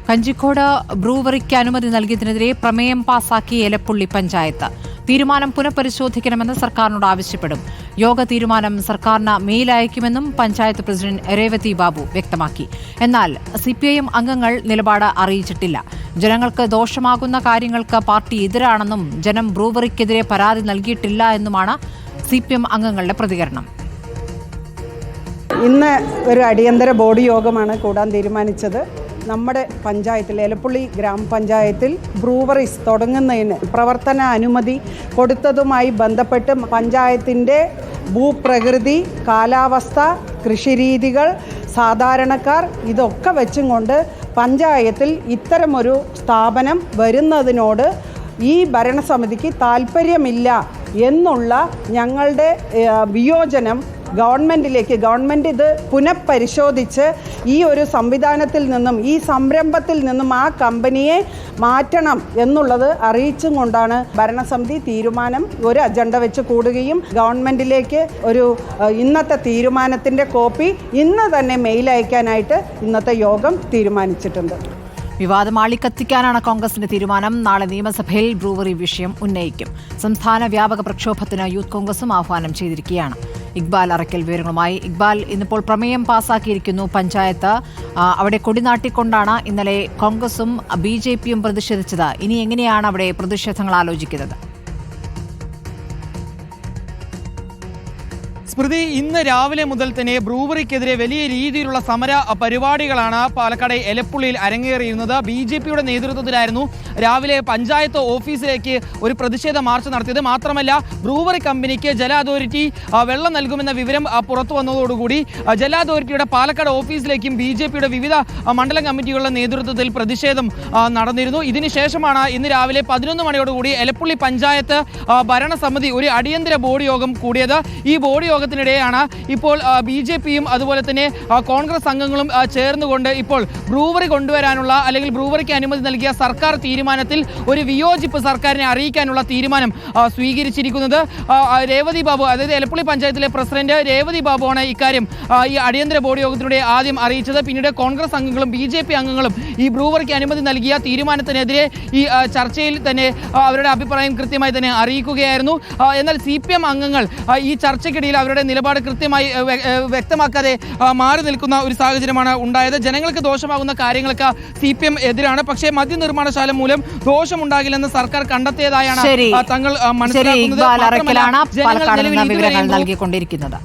കഞ്ചിക്കോട് ബ്രൂവറിക്ക് അനുമതി നൽകിയതിനെതിരെ പ്രമേയം പാസാക്കി എലപ്പുള്ളി പഞ്ചായത്ത്. തീരുമാനം പുനഃപരിശോധിക്കണമെന്ന് സർക്കാരിനോട് ആവശ്യപ്പെടും. യോഗ തീരുമാനം സർക്കാരിന് മെയിൽ അയക്കുമെന്നും പഞ്ചായത്ത് പ്രസിഡന്റ് രേവതി ബാബു വ്യക്തമാക്കി. എന്നാൽ CPIM അംഗങ്ങൾ നിലപാട് അറിയിച്ചിട്ടില്ല. ജനങ്ങൾക്ക് ദോഷമാകുന്ന കാര്യങ്ങൾക്ക് പാർട്ടി എതിരാണെന്നും ജനം ബ്രൂവറിക്കെതിരെ പരാതി നൽകിയിട്ടില്ല എന്നുമാണ് CPIM അംഗങ്ങളുടെ പ്രതികരണം. ഇന്ന് ഒരു അടിയന്തര ബോർഡ് യോഗമാണ് കൂടാൻ തീരുമാനിച്ചത്. നമ്മുടെ പഞ്ചായത്തിൽ എലപ്പുള്ളി ഗ്രാമപഞ്ചായത്തിൽ ബ്രൂവറീസ് തുടങ്ങുന്നതിന് പ്രവർത്തന അനുമതി കൊടുത്തതുമായി ബന്ധപ്പെട്ട് പഞ്ചായത്തിൻ്റെ ഭൂപ്രകൃതി, കാലാവസ്ഥ, കൃഷിരീതികൾ, സാധാരണക്കാർ ഇതൊക്കെ വെച്ചും കൊണ്ട് പഞ്ചായത്തിൽ ഇത്തരമൊരു സ്ഥാപനം വരുന്നതിനോട് ഈ ഭരണസമിതിക്ക് താല്പര്യമില്ല എന്നുള്ള ഞങ്ങളുടെ വിയോജനം ഗവൺമെൻറ് ഇത് പുനഃപരിശോധിച്ച് ഈ ഒരു സംവിധാനത്തിൽ നിന്നും ഈ സംരംഭത്തിൽ നിന്നും ആ കമ്പനിയെ മാറ്റണം എന്നുള്ളത് അറിയിച്ചും കൊണ്ടാണ് ഭരണസമിതി തീരുമാനം ഒരു അജണ്ട വെച്ച് കൂടുകയും ഗവൺമെൻറ്റിലേക്ക് ഒരു ഇന്നത്തെ തീരുമാനത്തിൻ്റെ കോപ്പി ഇന്ന് തന്നെ മെയിൽ അയക്കാനായിട്ട് ഇന്നത്തെ യോഗം തീരുമാനിച്ചിട്ടുണ്ട്. വിവാദം ആളിക്കത്തിക്കാനാണ് കോൺഗ്രസിന്റെ തീരുമാനം. നാളെ നിയമസഭയിൽ ബ്രൂവറി വിഷയം ഉന്നയിക്കും. സംസ്ഥാന വ്യാപക പ്രക്ഷോഭത്തിന് യൂത്ത് കോൺഗ്രസും ആഹ്വാനം ചെയ്തിരിക്കുകയാണ്. ഇക്ബാൽ അറക്കൽ വിവരങ്ങളുമായി. ഇക്ബാൽ, ഇന്നിപ്പോൾ പ്രമേയം പാസാക്കിയിരിക്കുന്നു പഞ്ചായത്ത്. അവിടെ കൊടിനാട്ടിക്കൊണ്ടാണ് ഇന്നലെ കോൺഗ്രസും BJPയും പ്രതിഷേധിച്ചത്. ഇനി എങ്ങനെയാണ് അവിടെ പ്രതിഷേധങ്ങൾ ആലോചിക്കുന്നത്? സ്മൃതി, ഇന്ന് രാവിലെ മുതൽ തന്നെ ബ്രൂവറിക്കെതിരെ വലിയ രീതിയിലുള്ള സമര പരിപാടികളാണ് പാലക്കാട് എലപ്പുള്ളിയിൽ അരങ്ങേറിയിരുന്നത്. BJPയുടെ നേതൃത്വത്തിലായിരുന്നു രാവിലെ പഞ്ചായത്ത് ഓഫീസിലേക്ക് ഒരു പ്രതിഷേധ മാർച്ച് നടത്തിയത്. മാത്രമല്ല, ബ്രൂവറി കമ്പനിക്ക് ജല അതോറിറ്റി വെള്ളം നൽകുമെന്ന വിവരം പുറത്തു വന്നതോടുകൂടി ജല അതോറിറ്റിയുടെ പാലക്കാട് ഓഫീസിലേക്കും BJPയുടെ വിവിധ മണ്ഡലം കമ്മിറ്റികളുടെ നേതൃത്വത്തിൽ പ്രതിഷേധം നടന്നിരുന്നു. ഇതിനുശേഷമാണ് ഇന്ന് രാവിലെ 11 മണിയോടുകൂടി എലപ്പുള്ളി പഞ്ചായത്ത് ഭരണസമിതി ഒരു അടിയന്തര ബോർഡ് യോഗം കൂടിയത്. ഈ ബോർഡ് യോഗത്തിനിടെയാണ് ഇപ്പോൾ BJPയും അതുപോലെ തന്നെ കോൺഗ്രസ് അംഗങ്ങളും ചേർന്നുകൊണ്ട് ഇപ്പോൾ ബ്രൂവറി കൊണ്ടുവരാനുള്ള അല്ലെങ്കിൽ ബ്രൂവറിക്ക് അനുമതി നൽകിയ സർക്കാർ തീരുമാനത്തിൽ ഒരു വിയോജിപ്പ് സർക്കാരിനെ അറിയിക്കാനുള്ള തീരുമാനം സ്വീകരിച്ചിരിക്കുന്നത്. രേവതി ബാബു, അതായത് എലപ്പുള്ളി പഞ്ചായത്തിലെ പ്രസിഡന്റ് രേവതി ബാബുവാണ് ഇക്കാര്യം ഈ അടിയന്തര ബോർഡ് യോഗത്തിനിടെ ആദ്യം അറിയിച്ചത്. പിന്നീട് കോൺഗ്രസ് അംഗങ്ങളും BJP അംഗങ്ങളും ഈ ബ്രൂവറിക്ക് അനുമതി നൽകിയ തീരുമാനത്തിനെതിരെ ഈ ചർച്ചയിൽ തന്നെ അവരുടെ അഭിപ്രായം കൃത്യമായി തന്നെ അറിയിക്കുകയായിരുന്നു. എന്നാൽ CPM അംഗങ്ങൾ ഈ ചർച്ചയ്ക്കിടയിൽ അവരുടെ നിലപാട് കൃത്യമായി വ്യക്തമാക്കാതെ മാറി നിൽക്കുന്ന ഒരു സാഹചര്യമാണ് ഉണ്ടായത്. ജനങ്ങൾക്ക് ദോഷമാകുന്ന കാര്യങ്ങൾക്ക് CPM എതിരാണ്. പക്ഷേ മദ്യനിർമ്മാണശാല മൂലം ദോഷമുണ്ടാകില്ലെന്ന് സർക്കാർ കണ്ടെത്തിയതായാണ് തങ്ങൾ മനസ്സിലാക്കുന്നത്. നൽകിക്കൊണ്ടിരിക്കുന്നത്.